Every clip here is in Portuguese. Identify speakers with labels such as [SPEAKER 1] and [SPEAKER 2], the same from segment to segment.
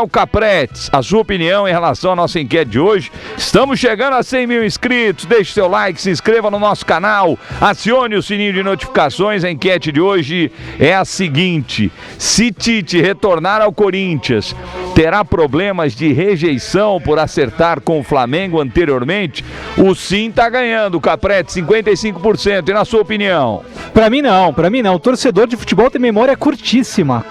[SPEAKER 1] Daniel Capretes, a sua opinião em relação à nossa enquete de hoje. Estamos chegando a 100 mil inscritos. Deixe seu like, se inscreva no nosso canal, acione o sininho de notificações. A enquete de hoje é a seguinte: se Tite retornar ao Corinthians, terá problemas de rejeição por acertar com o Flamengo anteriormente? O sim tá ganhando, Capretes, 55%. E na sua opinião?
[SPEAKER 2] Pra mim não. O torcedor de futebol tem memória curtíssima.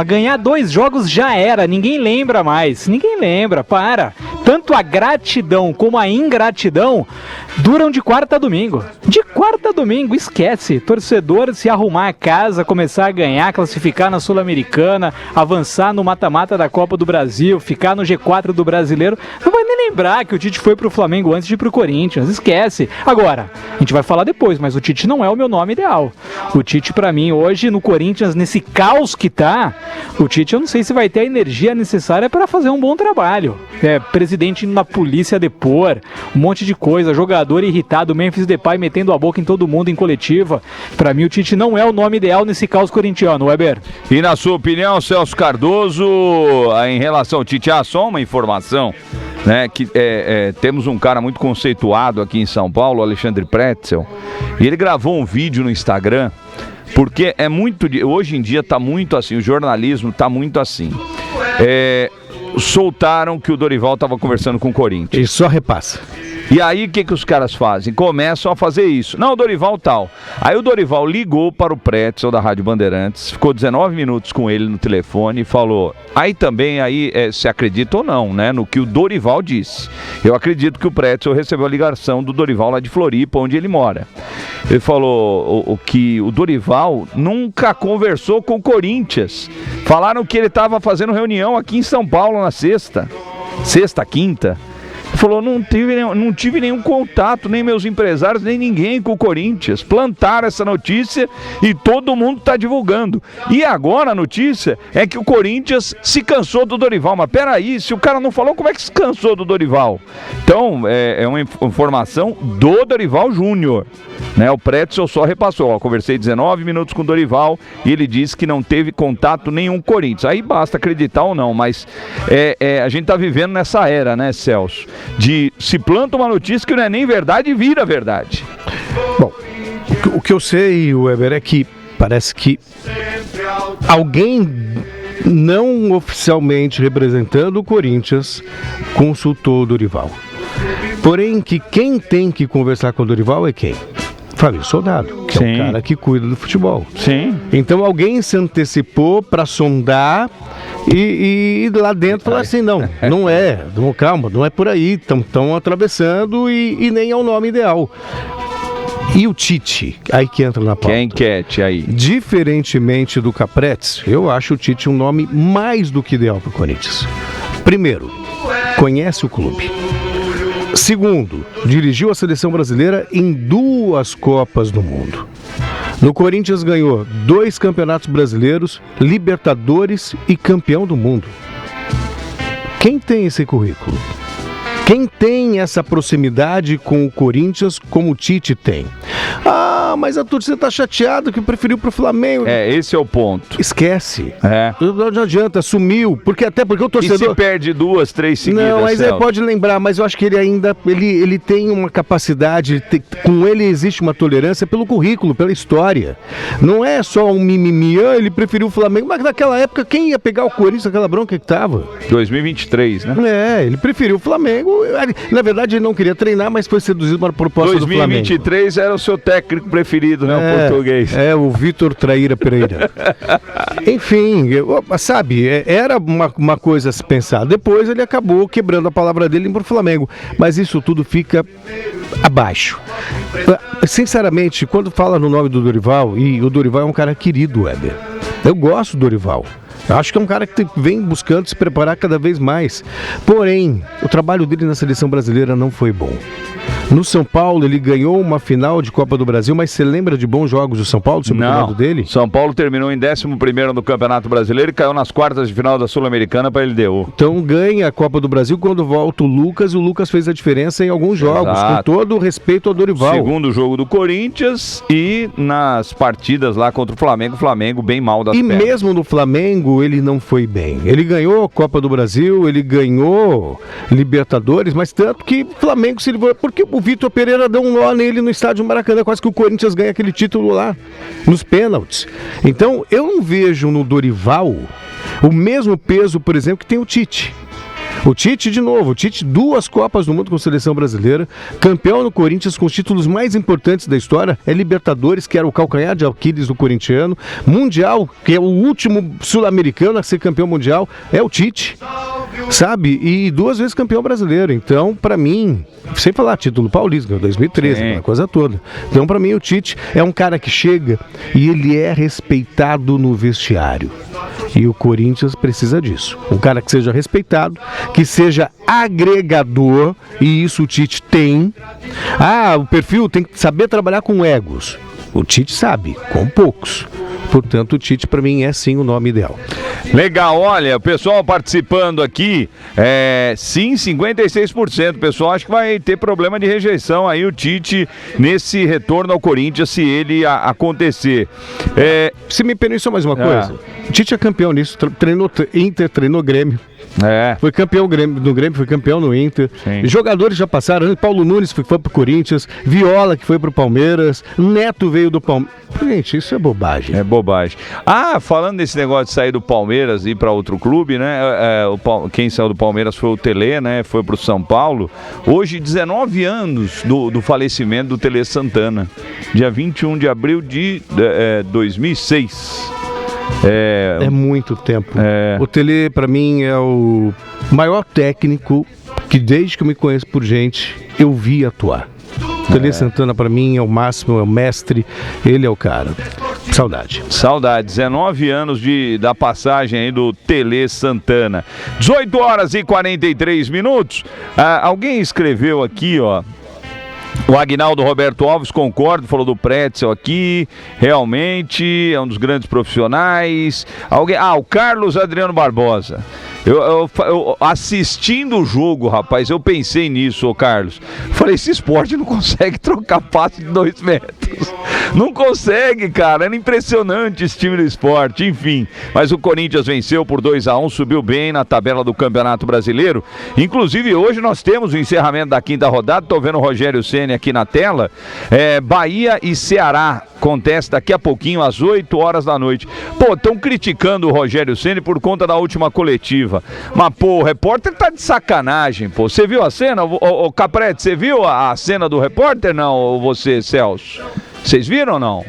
[SPEAKER 2] Ganhar 2 jogos já era, ninguém lembra mais. Ninguém lembra, para. Tanto a gratidão como a ingratidão duram de quarta a domingo. Esquece. Torcedor se arrumar a casa, começar a ganhar, classificar na Sul-Americana, avançar no mata-mata da Copa do Brasil, ficar no G4 do Brasileiro, não vai nem lembrar que o Tite foi pro Flamengo antes de ir pro Corinthians. Esquece. Agora, a gente vai falar depois, mas o Tite não é o meu nome ideal. O Tite, pra mim, hoje no Corinthians, nesse caos que tá, o Tite, eu não sei se vai ter a energia necessária para fazer um bom trabalho. Presidente indo na polícia depor, um monte de coisa, jogador irritado, Memphis Depay metendo a boca em todo mundo em coletiva. Pra mim, o Tite não é o nome ideal nesse caos corintiano, Weber.
[SPEAKER 1] E na sua opinião, Celso Cardoso, em relação ao Tite, só uma informação, né, que temos um cara muito conceituado aqui em São Paulo, Alexandre Pretzel, e ele gravou um vídeo no Instagram, porque hoje em dia tá muito assim, o jornalismo tá muito assim. Soltaram que o Dorival estava conversando com o Corinthians.
[SPEAKER 3] E só repassa.
[SPEAKER 1] E aí o que os caras fazem? Começam a fazer isso. Não, o Dorival tal. Aí o Dorival ligou para o Pretzel da Rádio Bandeirantes, ficou 19 minutos com ele no telefone e falou. Aí também, se acredita ou não, né, no que o Dorival disse. Eu acredito que o Pretzel recebeu a ligação do Dorival lá de Floripa, onde ele mora. Ele falou que o Dorival nunca conversou com o Corinthians. Falaram que ele estava fazendo reunião aqui em São Paulo na sexta, quinta. Ele falou, não tive nenhum contato, nem meus empresários, nem ninguém com o Corinthians. Plantaram essa notícia e todo mundo está divulgando. E agora a notícia é que o Corinthians se cansou do Dorival. Mas peraí, se o cara não falou, como é que se cansou do Dorival? Então, é uma informação do Dorival Júnior, né? O Pretzel só repassou. Conversei 19 minutos com o Dorival e ele disse que não teve contato nenhum com o Corinthians. Aí basta acreditar ou não, mas a gente está vivendo nessa era, né, Celso? De se planta uma notícia que não é nem verdade e vira verdade.
[SPEAKER 3] Bom, o que eu sei, Weber, é que parece que alguém não oficialmente representando o Corinthians consultou o Dorival. Porém, que quem tem que conversar com o Dorival é quem? Fábio Soldado, que
[SPEAKER 1] Sim.
[SPEAKER 3] é o cara que cuida do futebol.
[SPEAKER 1] Sim.
[SPEAKER 3] Então alguém se antecipou para sondar e lá dentro falar assim, calma, não é por aí, estão atravessando e nem é o nome ideal. E o Tite, aí que entra na pauta.
[SPEAKER 1] Que é a enquete aí.
[SPEAKER 3] Diferentemente do Capretes, eu acho o Tite um nome mais do que ideal para o Corinthians. Primeiro, conhece o clube. Segundo, dirigiu a seleção brasileira em 2 Copas do Mundo. No Corinthians ganhou 2 campeonatos brasileiros, Libertadores e campeão do mundo. Quem tem esse currículo? Quem tem essa proximidade com o Corinthians como o Tite tem? Mas a torcida tá chateada que preferiu pro Flamengo.
[SPEAKER 1] Esse é o ponto.
[SPEAKER 3] Esquece. Não adianta, sumiu. Até porque o torcedor...
[SPEAKER 1] E se perde 2, 3 seguidas,
[SPEAKER 3] Não, mas pode lembrar, mas eu acho que ele ainda ele tem uma capacidade, com ele existe uma tolerância pelo currículo, pela história. Não é só um mimimi, ele preferiu o Flamengo, mas naquela época quem ia pegar o Corinthians, aquela bronca que tava?
[SPEAKER 1] 2023, né?
[SPEAKER 3] Ele preferiu o Flamengo. Na verdade ele não queria treinar, mas foi seduzido para a proposta do Flamengo.
[SPEAKER 1] 2023 era o seu técnico preferido, né? O português.
[SPEAKER 3] O Vitor Traíra Pereira. Enfim, era uma coisa a se pensar. Depois ele acabou quebrando a palavra dele para o Flamengo. Mas isso tudo fica abaixo. Sinceramente, quando fala no nome do Dorival, e o Dorival é um cara querido, Weber. Eu gosto do Dorival. Eu acho que é um cara que vem buscando se preparar cada vez mais. Porém, o trabalho dele na seleção brasileira não foi bom. No São Paulo, ele ganhou uma final de Copa do Brasil, mas você lembra de bons jogos do São Paulo, sobre o lado dele?
[SPEAKER 1] São Paulo terminou em 11º no Campeonato Brasileiro e caiu nas quartas de final da Sul-Americana para a LDU.
[SPEAKER 3] Então ganha a Copa do Brasil quando volta o Lucas fez a diferença em alguns jogos,
[SPEAKER 1] Exato.
[SPEAKER 3] Com todo o respeito ao Dorival.
[SPEAKER 1] Segundo jogo do Corinthians e nas partidas lá contra o Flamengo bem mal das pernas.
[SPEAKER 3] E mesmo no Flamengo, Flamengo ele não foi bem. Ele ganhou a Copa do Brasil, ele ganhou Libertadores, mas tanto que o Flamengo se livrou, porque o Vitor Pereira deu um nó nele no estádio Maracanã, quase que o Corinthians ganha aquele título lá, nos pênaltis. Então, eu não vejo no Dorival o mesmo peso, por exemplo, que tem o Tite. O Tite, de novo, 2 Copas do Mundo com a seleção brasileira, campeão no Corinthians com os títulos mais importantes da história, é Libertadores, que era o calcanhar de Aquiles do corintiano, Mundial, que é o último sul-americano a ser campeão mundial, é o Tite, sabe? E 2 vezes campeão brasileiro. Então, pra mim, sem falar título paulista, 2013, aquela coisa toda. Então, pra mim, o Tite é um cara que chega e ele é respeitado no vestiário. E o Corinthians precisa disso. Um cara que seja respeitado, que seja agregador, e isso o Tite tem. O perfil tem que saber trabalhar com egos. O Tite sabe, com poucos. Portanto, o Tite, para mim, é sim o nome ideal.
[SPEAKER 1] Legal, olha, o pessoal participando aqui, sim, 56%. O pessoal acha que vai ter problema de rejeição aí o Tite nesse retorno ao Corinthians, se ele acontecer.
[SPEAKER 3] Se me permite só mais uma coisa, o Tite é campeão nisso, treinou Inter, treinou Grêmio. Foi campeão no Grêmio, foi campeão no Inter. Sim. Jogadores já passaram, Paulo Nunes foi pro Corinthians, Viola que foi pro Palmeiras, Neto veio do Palmeiras. Gente, isso é bobagem.
[SPEAKER 1] É bobagem. Falando desse negócio de sair do Palmeiras e ir para outro clube, né? Quem saiu do Palmeiras foi o Tele, né? Foi pro São Paulo. Hoje, 19 anos do falecimento do Tele Santana. Dia 21 de abril de 2006.
[SPEAKER 3] É muito tempo. O Tele, pra mim, é o maior técnico que, desde que eu me conheço por gente, eu vi atuar. O Tele Santana, pra mim, é o máximo, é o mestre, ele é o cara. Saudade. 19 anos da passagem aí do Tele Santana. 18h43. Alguém escreveu aqui, ó. O Aguinaldo Roberto Alves, concordo, falou do Pretzel aqui, realmente é um dos grandes profissionais. O Carlos Adriano Barbosa. Eu assistindo o jogo, rapaz, eu pensei nisso, Carlos. Falei, esse esporte não consegue trocar passe de 2 metros. Não consegue, cara. Era impressionante esse time do esporte, enfim. Mas o Corinthians venceu por 2-1, subiu bem na tabela do Campeonato Brasileiro. Inclusive, hoje nós temos o encerramento da 5ª rodada. Tô vendo o Rogério Ceni aqui na tela. Bahia e Ceará. Acontece daqui a pouquinho, às 8 horas da noite. Estão criticando o Rogério Ceni por conta da última coletiva. Mas, o repórter tá de sacanagem, Você viu a cena? Ô, Caprete, você viu a cena do repórter, não? Ou você, Celso? Vocês viram ou não?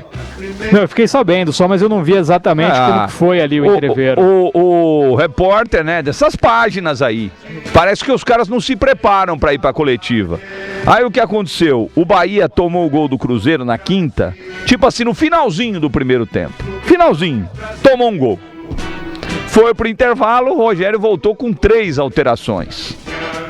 [SPEAKER 2] Não, eu fiquei sabendo só, mas eu não vi exatamente como que foi ali o entreveiro.
[SPEAKER 1] O repórter, né, dessas páginas aí, parece que os caras não se preparam para ir pra coletiva. Aí o que aconteceu? O Bahia tomou o gol do Cruzeiro na 5ª, tipo assim, no finalzinho do primeiro tempo. Finalzinho, tomou um gol. Foi pro intervalo, o Rogério voltou com 3 alterações.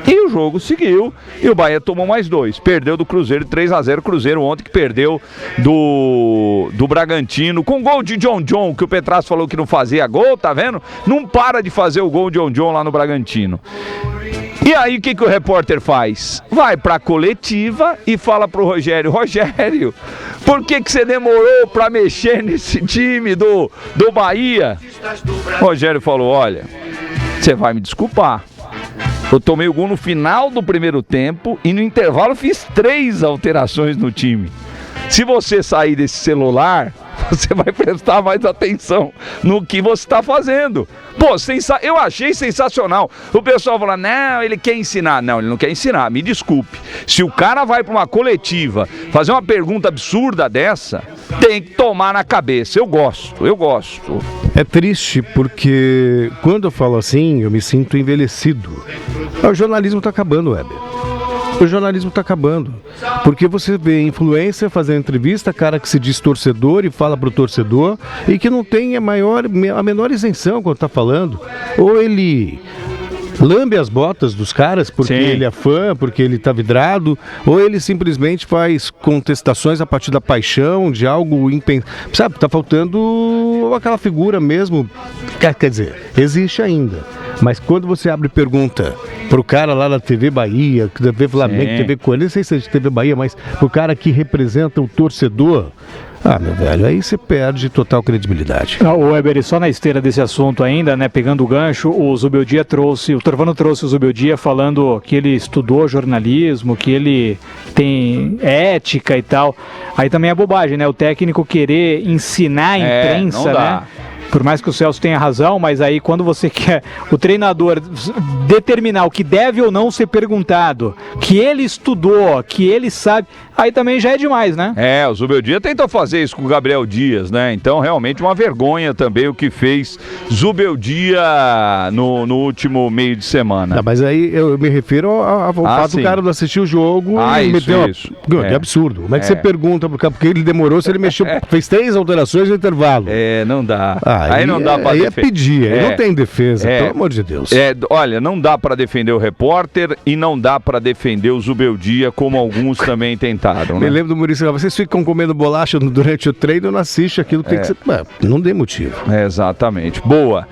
[SPEAKER 1] E o jogo seguiu, e o Bahia tomou mais 2. Perdeu do Cruzeiro 3-0. Cruzeiro ontem que perdeu do Bragantino, com gol de John, que o Petrasso falou que não fazia gol, tá vendo? Não para de fazer o gol de John lá no Bragantino. E aí o que o repórter faz? Vai pra coletiva e fala pro Rogério, por que você demorou pra mexer nesse time do Bahia? O Rogério falou, olha, você vai me desculpar. Eu tomei o gol no final do primeiro tempo e no intervalo fiz 3 alterações no time. Se você sair desse celular, você vai prestar mais atenção no que você está fazendo. Eu achei sensacional. O pessoal fala, não, ele quer ensinar. Não, ele não quer ensinar, me desculpe. Se o cara vai para uma coletiva fazer uma pergunta absurda dessa, tem que tomar na cabeça. Eu gosto.
[SPEAKER 3] É triste porque quando eu falo assim, eu me sinto envelhecido. O jornalismo está acabando, Weber. O jornalismo está acabando. Porque você vê influencer fazendo entrevista, cara que se diz torcedor e fala pro torcedor e que não tem a menor isenção quando está falando. Ou ele lambe as botas dos caras porque ele é fã, porque ele tá vidrado, ou ele simplesmente faz contestações a partir da paixão, de algo impensável. Sabe, tá faltando aquela figura mesmo. Quer dizer, existe ainda. Mas quando você abre pergunta pro cara lá na TV Bahia, TV Flamengo,
[SPEAKER 1] Sim.
[SPEAKER 3] TV Corinthians, não sei se é de TV Bahia, mas pro cara que representa o torcedor, meu velho, aí você perde total credibilidade.
[SPEAKER 2] O Weber, e só na esteira desse assunto ainda, né, pegando o gancho, o Torvano trouxe o Zubeldia falando que ele estudou jornalismo, que ele tem ética e tal. Aí também é bobagem, né, o técnico querer ensinar a imprensa,
[SPEAKER 1] não dá.
[SPEAKER 2] né? Por mais que o Celso tenha razão, mas aí quando você quer o treinador determinar o que deve ou não ser perguntado, que ele estudou, que ele sabe, aí também já é demais, né?
[SPEAKER 1] O Zubeldia tentou fazer isso com o Gabriel Dias, né? Então, realmente, uma vergonha também o que fez Zubeldia no último meio de semana.
[SPEAKER 3] Não, mas aí eu me refiro ao fato do cara não assistir o jogo e meter
[SPEAKER 1] isso.
[SPEAKER 3] É absurdo. Como é que você pergunta pro cara porque ele demorou, se ele mexeu, fez 3 alterações no intervalo?
[SPEAKER 1] Não dá. Aí não dá pra
[SPEAKER 3] defender. Aí é pedir, aí não tem defesa, pelo amor de Deus.
[SPEAKER 1] Olha, não dá pra defender o repórter e não dá pra defender o Zubeldia, como alguns também tentaram, né?
[SPEAKER 3] Me lembro do Muricy, vocês ficam comendo bolacha durante o treino, não assiste aquilo que tem que ser. Não tem motivo.
[SPEAKER 1] Exatamente. Boa.